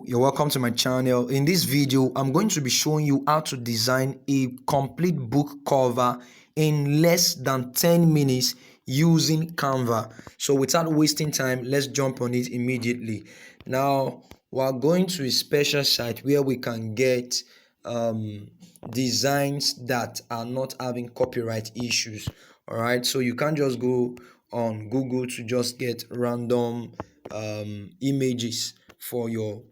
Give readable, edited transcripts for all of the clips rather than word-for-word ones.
you're welcome to my channel. In this video, I'm going to be showing you how to design a complete book cover in less than 10 minutes using Canva. So without wasting time, let's jump on it immediately. Now, we're going to a special site where we can get designs that are not having copyright issues. All right, so you can't just go on Google to just get random images for your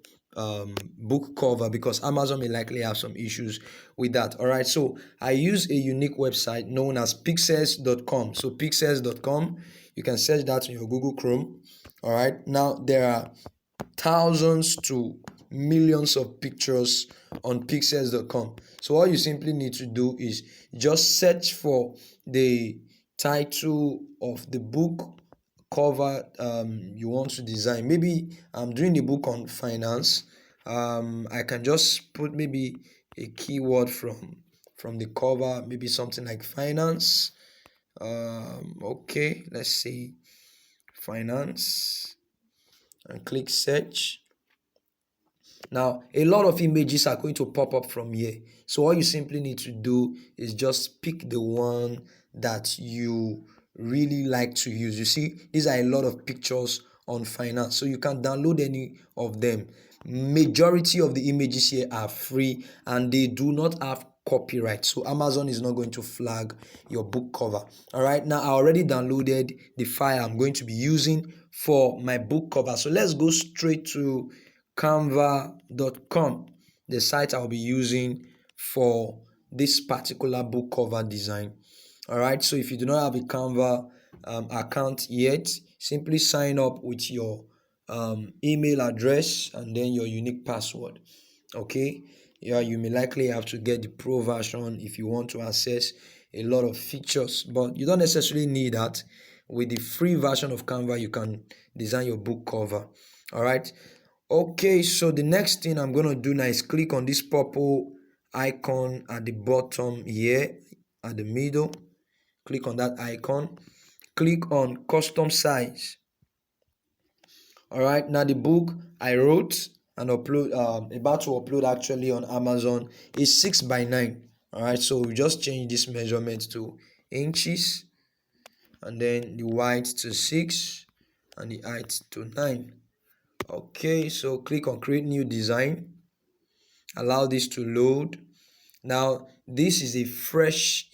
book cover, because Amazon may likely have some issues with that. All right, so I use a unique website known as pixels.com. So pixels.com, you can search that in your Google Chrome. All right, now there are thousands to millions of pictures on pixels.com. So all you simply need to do is just search for the title of the book cover you want to design. Maybe I'm doing the book on finance. I can just put maybe a keyword from the cover, maybe something like finance. Okay, let's see, finance, and click search. Now, a lot of images are going to pop up from here. So all you simply need to do is just pick the one that you really like to use. You see, these are a lot of pictures on finance, so you can download any of them. Majority of the images here are free and they do not have copyright, so Amazon is not going to flag your book cover. All right, now I already downloaded the file I'm going to be using for my book cover. So let's go straight to canva.com, the site I'll be using for this particular book cover design. All right, so if you do not have a Canva account yet, simply sign up with your email address and then your unique password. Okay, yeah, you may likely have to get the pro version if you want to access a lot of features, but you don't necessarily need that. With the free version of Canva, you can design your book cover. All right, okay, so the next thing I'm going to do now is click on this purple icon at the bottom here at the middle. Click on that icon, click on custom size. All right, now the book I wrote and about to upload actually on Amazon is 6x9. All right, so we just change this measurement to inches, and then the width to 6 and the height to 9. Okay, so click on create new design, allow this to load. Now this is a fresh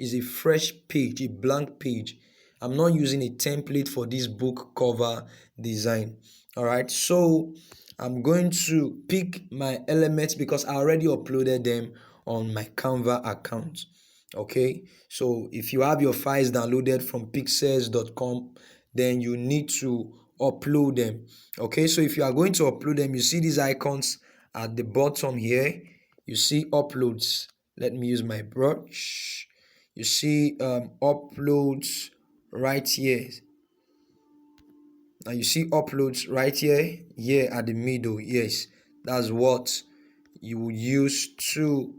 page, a blank page. I'm not using a template for this book cover design. All right, so I'm going to pick my elements because I already uploaded them on my Canva account. Okay, so if you have your files downloaded from pixels.com, then you need to upload them. Okay, so if you are going to upload them, you see these icons at the bottom here. You see uploads. Let me use my brush. You see uploads right here. Now you see uploads right here at the middle. Yes, that's what you would use to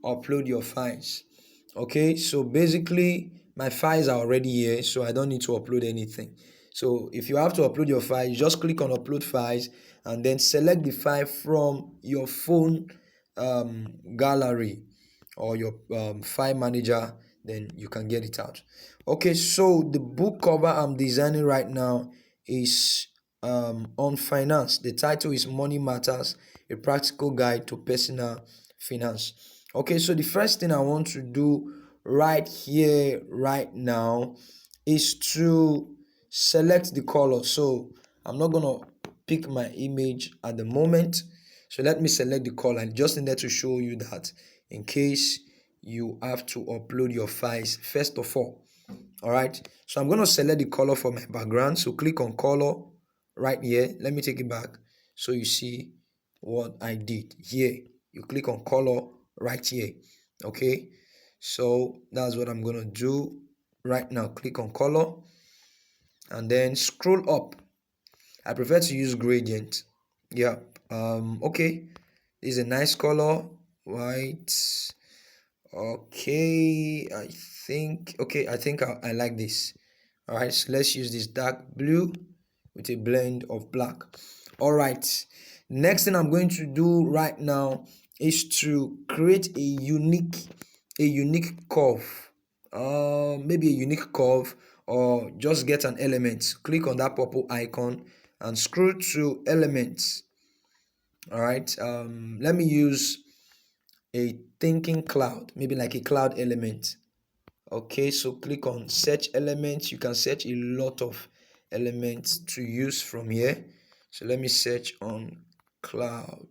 upload your files. Okay, so basically my files are already here, so I don't need to upload anything. So if you have to upload your file, you just click on upload files and then select the file from your phone gallery or your file manager, then you can get it out. Okay, so the book cover I'm designing right now is on finance. The title is Money Matters, a practical guide to personal finance. Okay, so the first thing I want to do right here right now is to select the color. So I'm not gonna pick my image at the moment, so let me select the color. I just needed to show you that in case you have to upload your files first of all. All right, so I'm going to select the color for my background. So click on color right here. Let me take it back so you see what I did here. You click on color right here. Okay, so that's what I'm going to do right now. Click on color and then scroll up. I prefer to use gradient. Yeah, okay, this is a nice color, white. Okay, I think I like this. All right, so let's use this dark blue with a blend of black. All right, Next thing I'm going to do right now is to create a unique curve. Maybe a unique curve, or just get an element. Click on that purple icon and scroll to elements. All right. Let me use a thinking cloud, maybe like a cloud element. Okay, so click on search elements. You can search a lot of elements to use from here. So let me search on cloud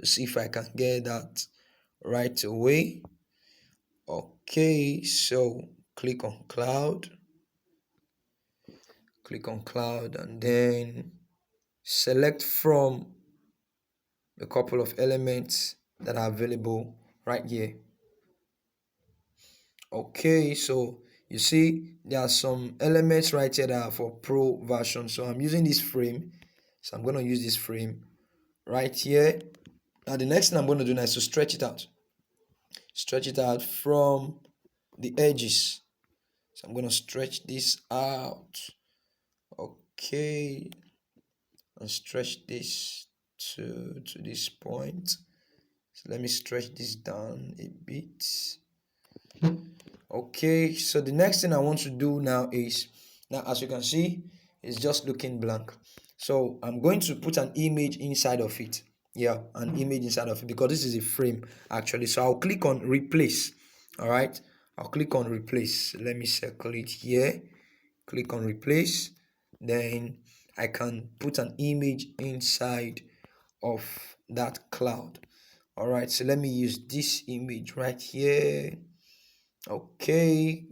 to see if I can get that right away. Okay, so click on cloud, and then select from a couple of elements that are available right here. Okay, so you see there are some elements right here that are for pro version. So I'm using this frame. So I'm going to use this frame right here. Now the next thing I'm going to do now is to stretch it out. Stretch it out from the edges. So I'm going to stretch this out. Okay. And stretch this to this point. So let me stretch this down a bit. Okay, so the next thing I want to do now is, now as you can see, it's just looking blank. So I'm going to put an image inside of it. Yeah, an image inside of it, because this is a frame actually. So I'll click on replace. All right, I'll click on replace. Let me circle it here. Click on replace. Then I can put an image inside of that cloud. All right, so let me use this image right here. Okay,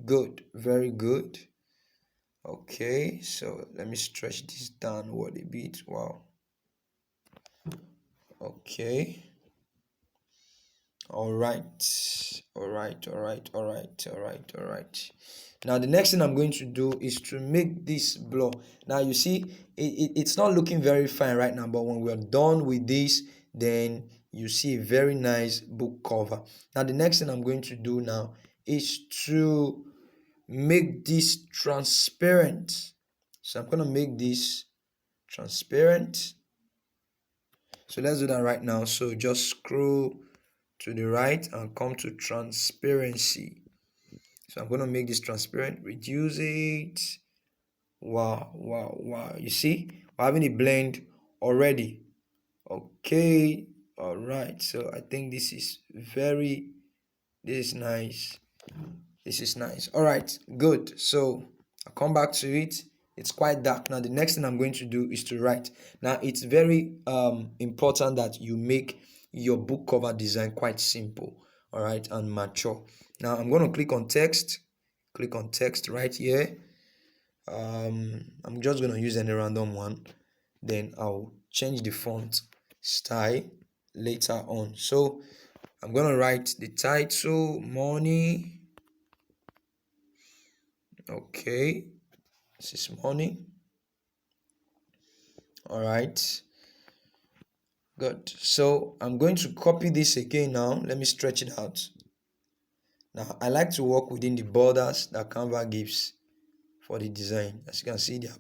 good, very good. Okay, so let me stretch this downward a bit. Wow. Okay. All right. Now the next thing I'm going to do is to make this blur. Now you see it's not looking very fine right now, but when we're done with this, then you see a very nice book cover. Now the next thing I'm going to do now is to make this transparent. So I'm going to make this transparent. So let's do that right now. So just scroll to the right and come to transparency. So I'm going to make this transparent, reduce it. Wow. You see, we're having a blend already. Okay, all right. So I think this is nice. This is nice. All right, good. So I'll come back to it. It's quite dark. Now the next thing I'm going to do is to write. Now it's very important that you make your book cover design quite simple, all right, and mature. Now I'm going to click on text right here. I'm just going to use any random one, then I'll change the font style later on. So I'm going to write the title, money. Okay, this is morning. All right, good. So I'm going to copy this again now. Let me stretch it out. Now I like to work within the borders that Canva gives for the design. As you can see, there are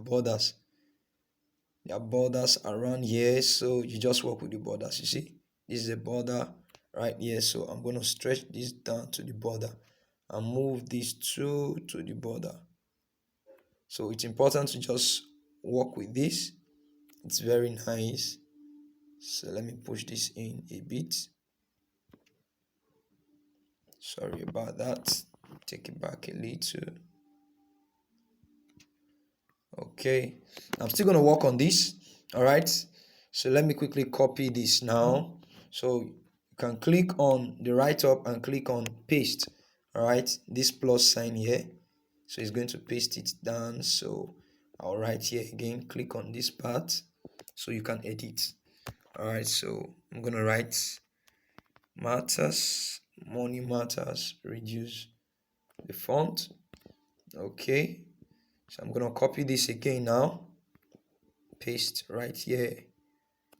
borders around here, so you just work with the borders. You see, this is a border right here, so I'm going to stretch this down to the border and move these two to the border. So it's important to just work with this. It's very nice. So let me push this in a bit. Sorry about that. Take it back a little. Okay, I'm still going to work on this. All right, so let me quickly copy this now. So you can click on the right up and click on paste. All right, this plus sign here, so it's going to paste it down. So I'll write here again, click on this part so you can edit. All right, so I'm going to write matters, money matters, reduce the font. Okay, so I'm going to copy this again now, paste right here.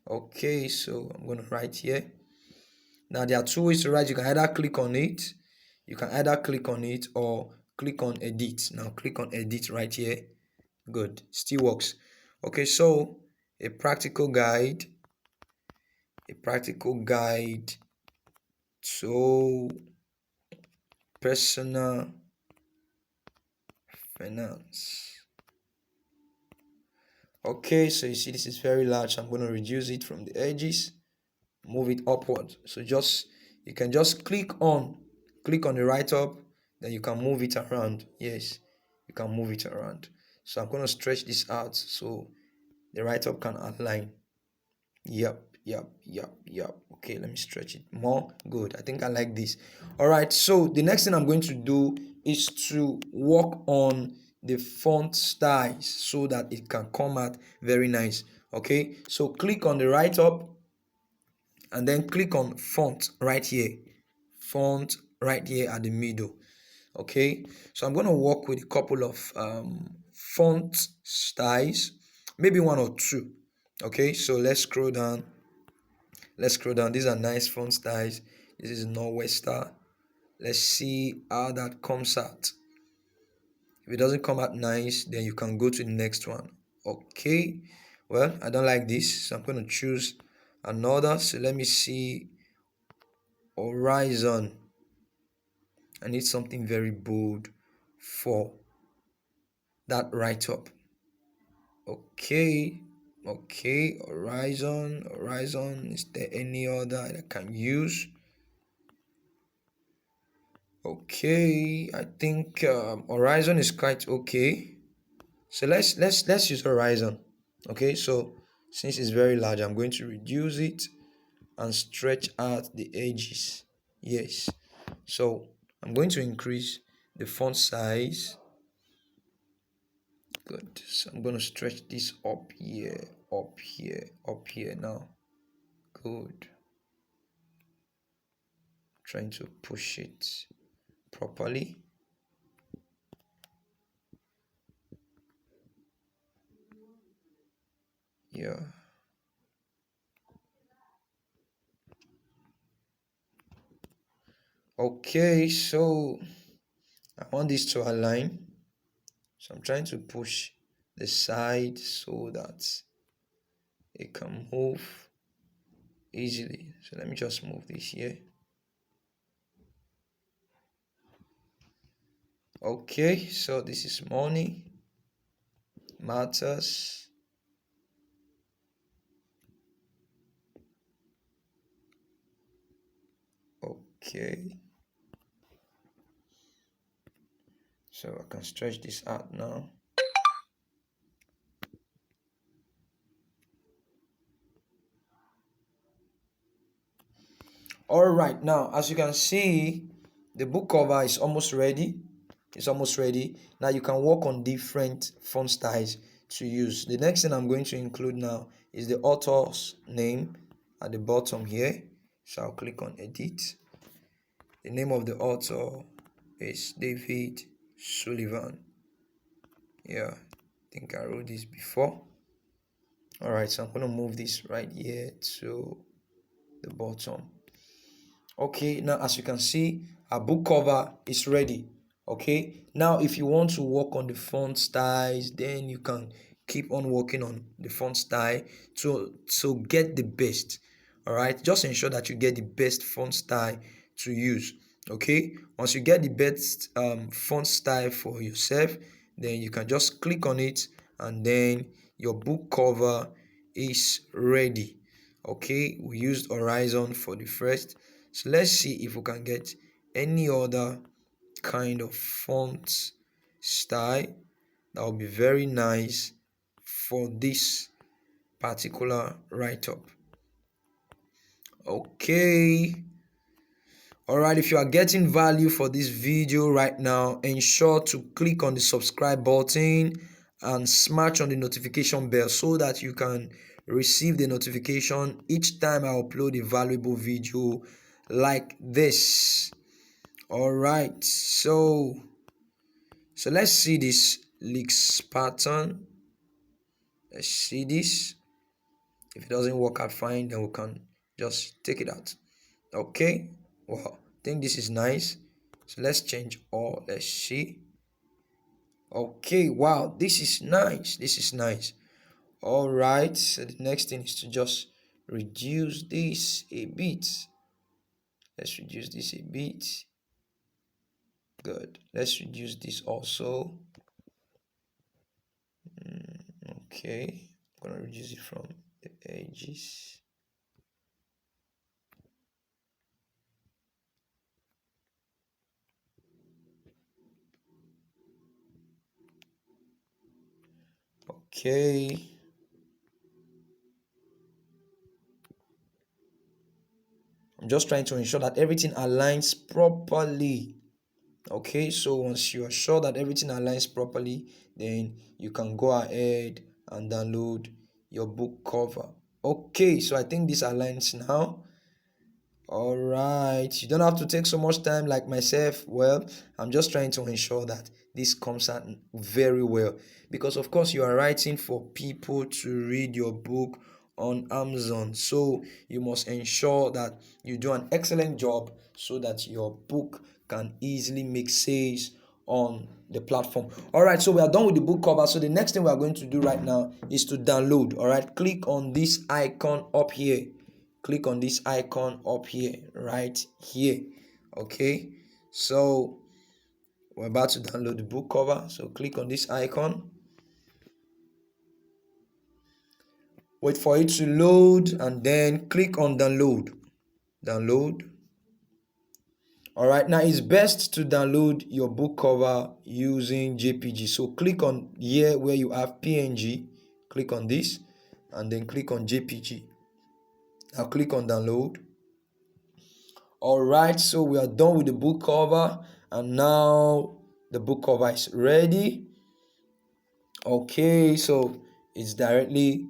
Okay, so I'm going to write here. Now there are two ways to write. You can either click on it, or click on edit. Now click on edit right here. Good, still works. Okay, so a practical guide, to personal finance. Okay, so you see this is very large. I'm going to reduce it from the edges, move it upward. So you can just click on the write-up, then you can move it around. Yes, you can move it around. So I'm going to stretch this out so the write-up can align. Yep. Okay, let me stretch it more. Good. I think I like this. All right, so the next thing I'm going to do is to work on the font styles so that it can come out very nice. Okay, so click on the write-up and then click on font right here at the middle. Okay, so I'm going to work with a couple of font styles, maybe one or two. Okay, so let's scroll down. These are nice font styles. This is novice. Let's see how that comes out. If it doesn't come out nice, then you can go to the next one. Okay, well, I don't like this, so I'm going to choose another. So let me see. Horizon. I need something very bold for that write-up. Okay, horizon. Is there any other I can use? Okay, I think horizon is quite okay. So let's use horizon. Okay, so since it's very large, I'm going to reduce it and stretch out the edges. Yes, so I'm going to increase the font size. Good. So I'm going to stretch this up here now. Good. Trying to push it properly. Yeah. Okay, so I want this to align. So I'm trying to push the side so that it can move easily. So let me just move this here. Okay, so this is money matters. Okay, so I can stretch this out now. All right, now as you can see, the book cover is almost ready. Now you can work on different font styles to use. The next thing I'm going to include now is the author's name at the bottom here. So I'll click on edit. The name of the author is David Sullivan. Yeah, I think I wrote this before. All right, so I'm going to move this right here to the bottom. Okay, now as you can see, our book cover is ready. Okay, now if you want to work on the font styles, then you can keep on working on the font style to get the best. All right, just ensure that you get the best font style to use. Okay, once you get the best font style for yourself, then you can just click on it and then your book cover is ready. Okay, we used horizon for the first, so let's see if we can get any other kind of font style that will be very nice for this particular write-up. Okay, all right, if you are getting value for this video right now, ensure to click on the subscribe button and smash on the notification bell so that you can receive the notification each time I upload a valuable video like this. All right, so let's see this leaks pattern. Let's see this. If it doesn't work out fine, then we can just take it out. Okay, well, I think this is nice, so let's change all. Let's see. Okay, wow, this is nice. All right, so the next thing is to just reduce this a bit. Let's reduce this a bit. Good. Let's reduce this also. Okay, I'm gonna reduce it from the edges. Okay. I'm just trying to ensure that everything aligns properly. Okay, so once you are sure that everything aligns properly, then you can go ahead and download your book cover. Okay, so I think this aligns now. All right, you don't have to take so much time like myself. Well, I'm just trying to ensure that this comes out very well, because of course you are writing for people to read your book on Amazon, so you must ensure that you do an excellent job so that your book can easily make sales on the platform. All right, so we are done with the book cover. So the next thing we are going to do right now is to download. All right, click on this icon up here. Click on this icon up here, right here. Okay, so we're about to download the book cover, so click on this icon. Wait for it to load and then click on download. All right, now it's best to download your book cover using JPG. So click on here where you have PNG, click on this and then click on JPG. Now click on download. All right, so we are done with the book cover and now the book cover is ready. Okay, so it's directly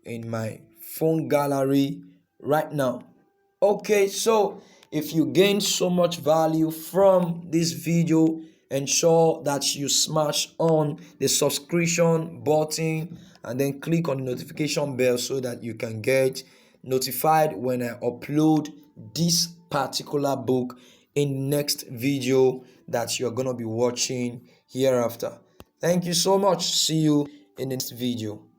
in my phone gallery right now. Okay, so if you gain so much value from this video, ensure that you smash on the subscription button and then click on the notification bell so that you can get notified when I upload this particular book in next video that you're gonna be watching hereafter. Thank you so much. See you in the next video.